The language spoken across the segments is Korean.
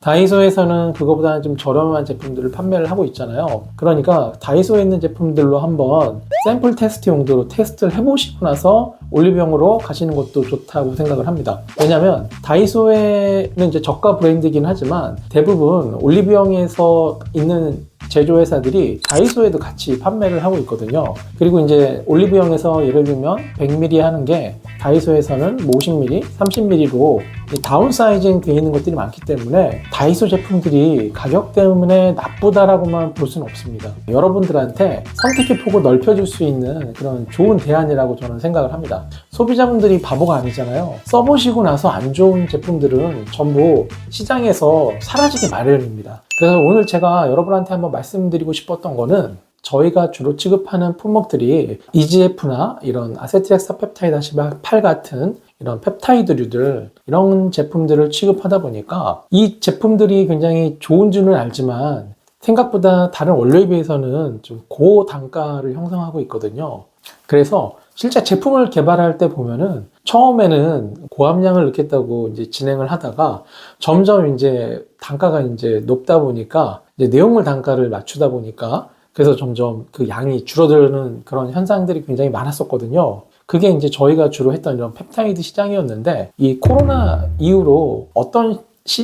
다이소에서는 그거보다는 좀 저렴한 제품들을 판매를 하고 있잖아요. 그러니까 다이소에 있는 제품들로 한번 샘플 테스트 용도로 테스트를 해보시고 나서 올리브영으로 가시는 것도 좋다고 생각을 합니다. 왜냐면 다이소에는 이제 저가 브랜드이긴 하지만 대부분 올리브영에서 있는 제조회사들이 다이소에도 같이 판매를 하고 있거든요. 그리고 이제 올리브영에서 예를 들면 100ml 하는 게 다이소에서는 50ml, 30ml로 다운사이징 되어 있는 것들이 많기 때문에 다이소 제품들이 가격 때문에 나쁘다라고만 볼 수는 없습니다. 여러분들한테 선택의 폭을 넓혀줄 수 있는 그런 좋은 대안이라고 저는 생각을 합니다. 소비자분들이 바보가 아니잖아요. 써보시고 나서 안 좋은 제품들은 전부 시장에서 사라지기 마련입니다. 그래서 오늘 제가 여러분한테 한번 말씀드리고 싶었던 거는 저희가 주로 취급하는 품목들이 EGF나 이런 아세틸엑사펩타이드-8 같은 이런 펩타이드류들, 이런 제품들을 취급하다 보니까 이 제품들이 굉장히 좋은 줄은 알지만 생각보다 다른 원료에 비해서는 좀 고단가를 형성하고 있거든요. 그래서 실제 제품을 개발할 때 보면은 처음에는 고함량을 넣겠다고 이제 진행을 하다가 점점 이제 단가가 이제 높다 보니까 이제 내용물 단가를 맞추다 보니까 그래서 점점 그 양이 줄어드는 그런 현상들이 굉장히 많았었거든요. 그게 이제 저희가 주로 했던 이런 펩타이드 시장이었는데 이 코로나 이후로 어떤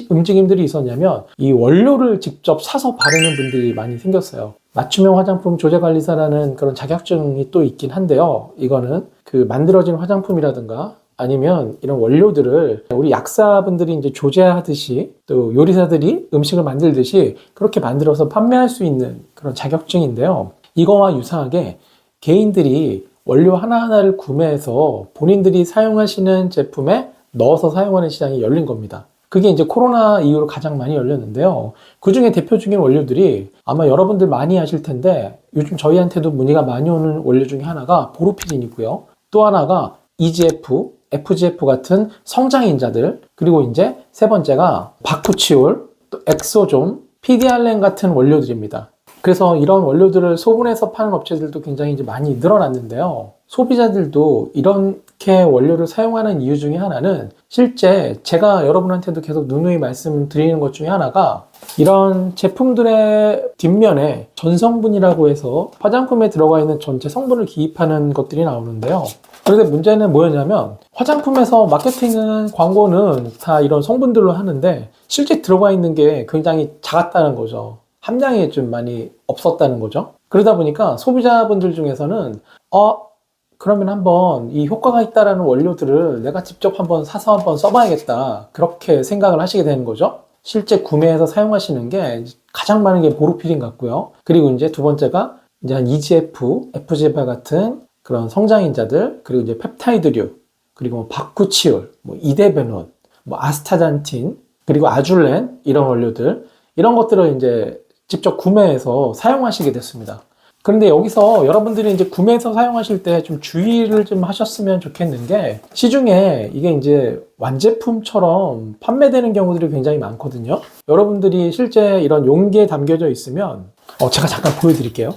움직임들이 있었냐면 이 원료를 직접 사서 바르는 분들이 많이 생겼어요. 맞춤형 화장품 조제관리사라는 그런 자격증이 또 있긴 한데요. 이거는 그 만들어진 화장품이라든가 아니면 이런 원료들을 우리 약사분들이 이제 조제하듯이 또 요리사들이 음식을 만들듯이 그렇게 만들어서 판매할 수 있는 그런 자격증인데요. 이거와 유사하게 개인들이 원료 하나하나를 구매해서 본인들이 사용하시는 제품에 넣어서 사용하는 시장이 열린 겁니다. 그게 이제 코로나 이후로 가장 많이 열렸는데요. 그 중에 대표적인 원료들이 아마 여러분들 많이 아실 텐데 요즘 저희한테도 문의가 많이 오는 원료 중에 하나가 보로피린이고요. 또 하나가 EGF, FGF 같은 성장인자들, 그리고 이제 세 번째가 바쿠치올, 또 엑소존, PDRN 같은 원료들입니다. 그래서 이런 원료들을 소분해서 파는 업체들도 굉장히 이제 많이 늘어났는데요. 소비자들도 이렇게 원료를 사용하는 이유 중에 하나는 실제 제가 여러분한테도 계속 누누이 말씀드리는 것 중에 하나가 이런 제품들의 뒷면에 전성분이라고 해서 화장품에 들어가 있는 전체 성분을 기입하는 것들이 나오는데요. 그런데 문제는 뭐였냐면 화장품에서 마케팅은 광고는 다 이런 성분들로 하는데 실제 들어가 있는 게 굉장히 작았다는 거죠. 함량이 좀 많이 없었다는 거죠. 그러다 보니까 소비자분들 중에서는 그러면 한번 이 효과가 있다라는 원료들을 내가 직접 한번 사서 한번 써봐야겠다, 그렇게 생각을 하시게 되는 거죠. 실제 구매해서 사용하시는 게 가장 많은 게 보로피린 같고요. 그리고 이제 두 번째가 이제 한 EGF, FGF 같은 그런 성장인자들, 그리고 이제 펩타이드류, 그리고 뭐 바쿠치올, 뭐 이데베논, 뭐 아스타잔틴, 그리고 아줄렌, 이런 원료들, 이런 것들을 이제 직접 구매해서 사용하시게 됐습니다. 그런데 여기서 여러분들이 이제 구매해서 사용하실 때 좀 주의를 좀 하셨으면 좋겠는 게, 시중에 이게 이제 완제품처럼 판매되는 경우들이 굉장히 많거든요. 여러분들이 실제 이런 용기에 담겨져 있으면 제가 잠깐 보여드릴게요.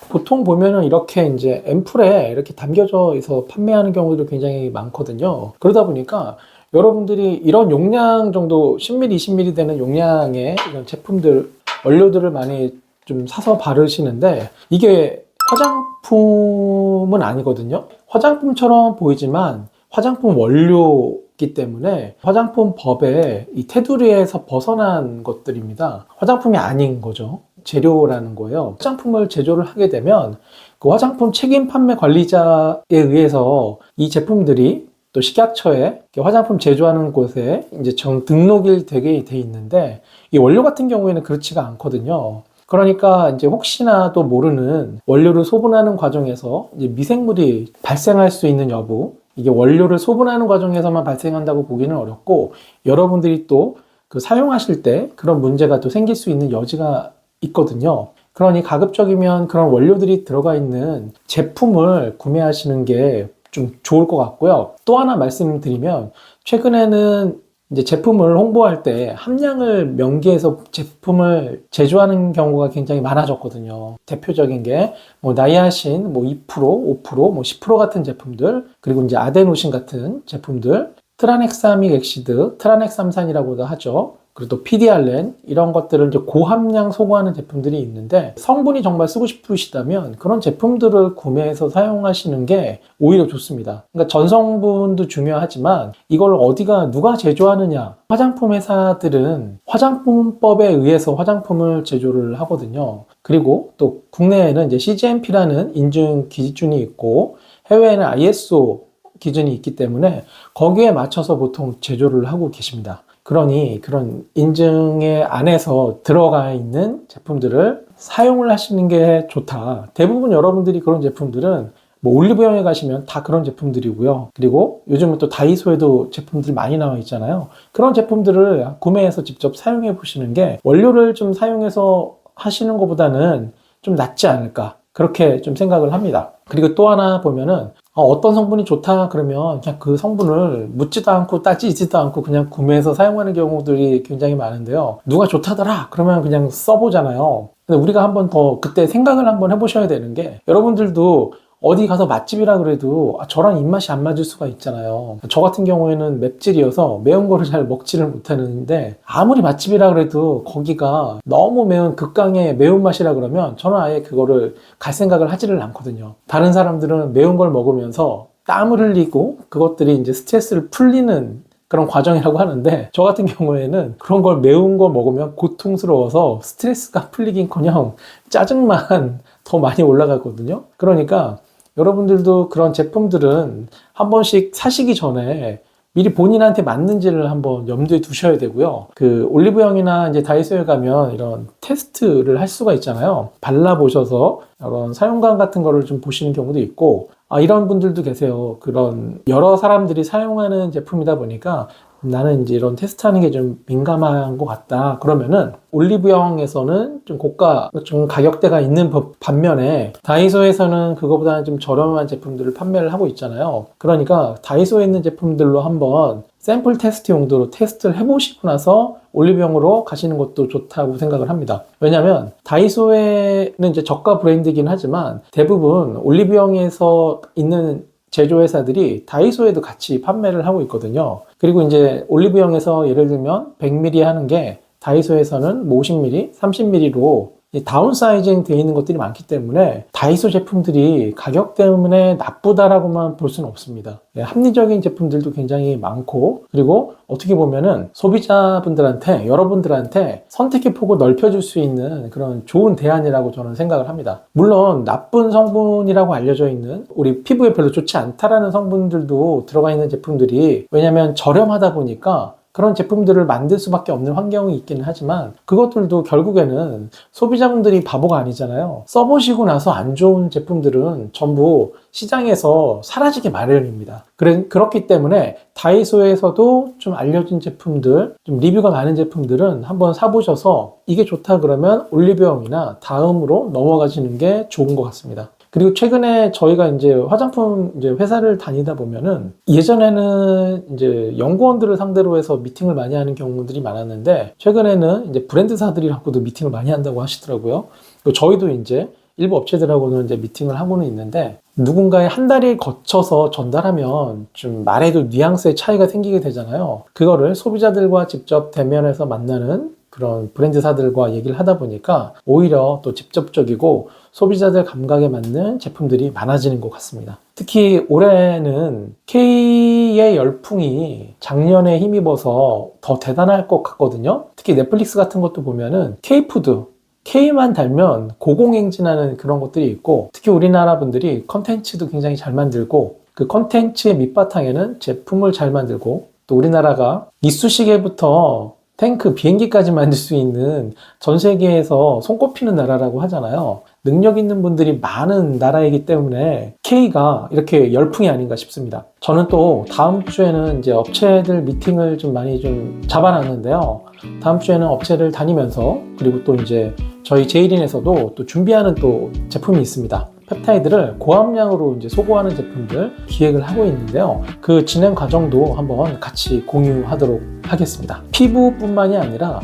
보통 보면은 이렇게 이제 앰플에 이렇게 담겨져 있어 판매하는 경우들이 굉장히 많거든요. 그러다 보니까 여러분들이 이런 용량 정도 10ml, 20ml 되는 용량의 이런 제품들, 원료들을 많이 좀 사서 바르시는데 이게 화장품은 아니거든요. 화장품처럼 보이지만 화장품 원료이기 때문에 화장품 법의 이 테두리에서 벗어난 것들입니다. 화장품이 아닌 거죠. 재료라는 거예요. 화장품을 제조를 하게 되면 그 화장품 책임 판매 관리자에 의해서 이 제품들이 또 식약처에 화장품 제조하는 곳에 이제 등록이 되게 돼 있는데, 이 원료 같은 경우에는 그렇지가 않거든요. 그러니까 이제 혹시나 또 모르는 원료를 소분하는 과정에서 이제 미생물이 발생할 수 있는 여부, 이게 원료를 소분하는 과정에서만 발생한다고 보기는 어렵고, 여러분들이 또 그 사용하실 때 그런 문제가 또 생길 수 있는 여지가 있거든요. 그러니 가급적이면 그런 원료들이 들어가 있는 제품을 구매하시는 게 좀 좋을 것 같고요. 또 하나 말씀드리면, 최근에는 이제 제품을 홍보할 때 함량을 명기해서 제품을 제조하는 경우가 굉장히 많아졌거든요. 대표적인 게 뭐 나이아신 뭐 2%, 5%, 뭐 10% 같은 제품들, 그리고 이제 아데노신 같은 제품들, 트라넥사믹 엑시드, 트라넥삼산이라고도 하죠. 그리고 또 PDRN 이런 것들을 이제 고함량 소구하는 제품들이 있는데, 성분이 정말 쓰고 싶으시다면 그런 제품들을 구매해서 사용하시는 게 오히려 좋습니다. 그러니까 전성분도 중요하지만 이걸 어디가 누가 제조하느냐, 화장품 회사들은 화장품법에 의해서 화장품을 제조를 하거든요. 그리고 또 국내에는 이제 CGMP라는 인증 기준이 있고 해외에는 ISO 기준이 있기 때문에 거기에 맞춰서 보통 제조를 하고 계십니다. 그러니 그런 인증의 안에서 들어가 있는 제품들을 사용을 하시는 게 좋다. 대부분 여러분들이 그런 제품들은 뭐 올리브영에 가시면 다 그런 제품들이고요. 그리고 요즘은 또 다이소에도 제품들이 많이 나와 있잖아요. 그런 제품들을 구매해서 직접 사용해 보시는 게 원료를 좀 사용해서 하시는 것보다는 좀 낫지 않을까, 그렇게 좀 생각을 합니다. 그리고 또 하나 보면은 어떤 성분이 좋다 그러면 그냥 그 성분을 묻지도 않고 따지지도 않고 그냥 구매해서 사용하는 경우들이 굉장히 많은데요. 누가 좋다더라 그러면 그냥 써보잖아요. 근데 우리가 한번 더 그때 생각을 한번 해보셔야 되는 게, 여러분들도 어디 가서 맛집이라 그래도 저랑 입맛이 안 맞을 수가 있잖아요. 저 같은 경우에는 맵찔이어서 매운 거를 잘 먹지를 못하는데, 아무리 맛집이라 그래도 거기가 너무 매운 극강의 매운맛이라 그러면 저는 아예 그거를 갈 생각을 하지를 않거든요. 다른 사람들은 매운 걸 먹으면서 땀을 흘리고 그것들이 이제 스트레스를 풀리는 그런 과정이라고 하는데, 저 같은 경우에는 그런 걸 매운 거 먹으면 고통스러워서 스트레스가 풀리긴커녕 짜증만 더 많이 올라가거든요. 그러니까 여러분들도 그런 제품들은 한 번씩 사시기 전에 미리 본인한테 맞는지를 한번 염두에 두셔야 되고요. 그 올리브영이나 이제 다이소에 가면 이런 테스트를 할 수가 있잖아요. 발라보셔서 이런 사용감 같은 거를 좀 보시는 경우도 있고, 이런 분들도 계세요. 그런 여러 사람들이 사용하는 제품이다 보니까 나는 이제 이런 테스트하는 게 좀 민감한 것 같다 그러면은, 올리브영에서는 좀 고가, 좀 가격대가 있는 반면에 다이소에서는 그거보다는 좀 저렴한 제품들을 판매를 하고 있잖아요. 그러니까 다이소에 있는 제품들로 한번 샘플 테스트 용도로 테스트를 해보시고 나서 올리브영으로 가시는 것도 좋다고 생각을 합니다. 왜냐면 다이소에는 이제 저가 브랜드이긴 하지만 대부분 올리브영에서 있는 제조회사들이 다이소에도 같이 판매를 하고 있거든요. 그리고 이제 올리브영에서 예를 들면 100ml 하는 게 다이소에서는 50ml, 30ml로 다운사이징 되어 있는 것들이 많기 때문에 다이소 제품들이 가격 때문에 나쁘다라고만 볼 수는 없습니다. 합리적인 제품들도 굉장히 많고, 그리고 어떻게 보면은 소비자분들한테, 여러분들한테 선택의 폭을 넓혀줄 수 있는 그런 좋은 대안이라고 저는 생각을 합니다. 물론 나쁜 성분이라고 알려져 있는, 우리 피부에 별로 좋지 않다라는 성분들도 들어가 있는 제품들이, 왜냐면 저렴하다 보니까 그런 제품들을 만들 수밖에 없는 환경이 있기는 하지만, 그것들도 결국에는 소비자분들이 바보가 아니잖아요. 써보시고 나서 안 좋은 제품들은 전부 시장에서 사라지기 마련입니다. 그렇기 때문에 다이소에서도 좀 알려진 제품들, 좀 리뷰가 많은 제품들은 한번 사보셔서 이게 좋다 그러면 올리브영이나 다음으로 넘어가시는 게 좋은 것 같습니다. 그리고 최근에 저희가 이제 화장품 회사를 다니다 보면은, 예전에는 이제 연구원들을 상대로 해서 미팅을 많이 하는 경우들이 많았는데, 최근에는 이제 브랜드사들이랑도 미팅을 많이 한다고 하시더라고요. 그리고 저희도 이제 일부 업체들하고는 이제 미팅을 하고는 있는데, 누군가의 한 달을 거쳐서 전달하면 좀 말에도 뉘앙스의 차이가 생기게 되잖아요. 그거를 소비자들과 직접 대면해서 만나는 그런 브랜드사들과 얘기를 하다 보니까 오히려 또 직접적이고 소비자들 감각에 맞는 제품들이 많아지는 것 같습니다. 특히 올해는 K의 열풍이 작년에 힘입어서 더 대단할 것 같거든요. 특히 넷플릭스 같은 것도 보면은 K푸드, K만 달면 고공행진하는 그런 것들이 있고, 특히 우리나라 분들이 컨텐츠도 굉장히 잘 만들고, 그 컨텐츠의 밑바탕에는 제품을 잘 만들고, 또 우리나라가 이쑤시개부터 탱크, 비행기까지 만들 수 있는 전 세계에서 손꼽히는 나라라고 하잖아요. 능력 있는 분들이 많은 나라이기 때문에 K가 이렇게 열풍이 아닌가 싶습니다. 저는 또 다음 주에는 이제 업체들 미팅을 좀 많이 좀 잡아놨는데요. 다음 주에는 업체를 다니면서, 그리고 또 이제 저희 제이린에서도 또 준비하는 또 제품이 있습니다. 펩타이드를 고함량으로 이제 소고하는 제품들 기획을 하고 있는데요. 그 진행 과정도 한번 같이 공유하도록 하겠습니다. 피부뿐만이 아니라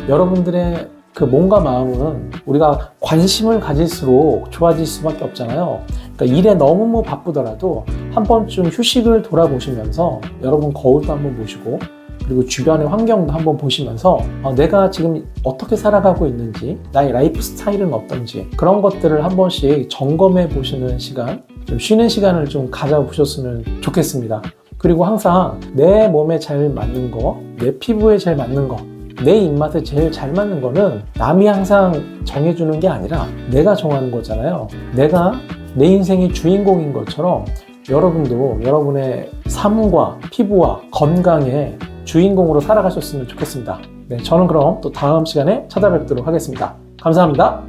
여러분들의 그 몸과 마음은 우리가 관심을 가질수록 좋아질 수밖에 없잖아요. 그러니까 일에 너무 바쁘더라도 한 번쯤 휴식을 돌아보시면서 여러분 거울도 한번 보시고 그리고 주변의 환경도 한번 보시면서 내가 지금 어떻게 살아가고 있는지, 나의 라이프 스타일은 어떤지 그런 것들을 한 번씩 점검해 보시는 시간, 좀 쉬는 시간을 좀 가져보셨으면 좋겠습니다. 그리고 항상 내 몸에 잘 맞는 거, 내 피부에 잘 맞는 거, 내 입맛에 제일 잘 맞는 거는 남이 항상 정해주는 게 아니라 내가 정하는 거잖아요. 내가 내 인생의 주인공인 것처럼 여러분도 여러분의 삶과 피부와 건강에 주인공으로 살아가셨으면 좋겠습니다. 네, 저는 그럼 또 다음 시간에 찾아뵙도록 하겠습니다. 감사합니다.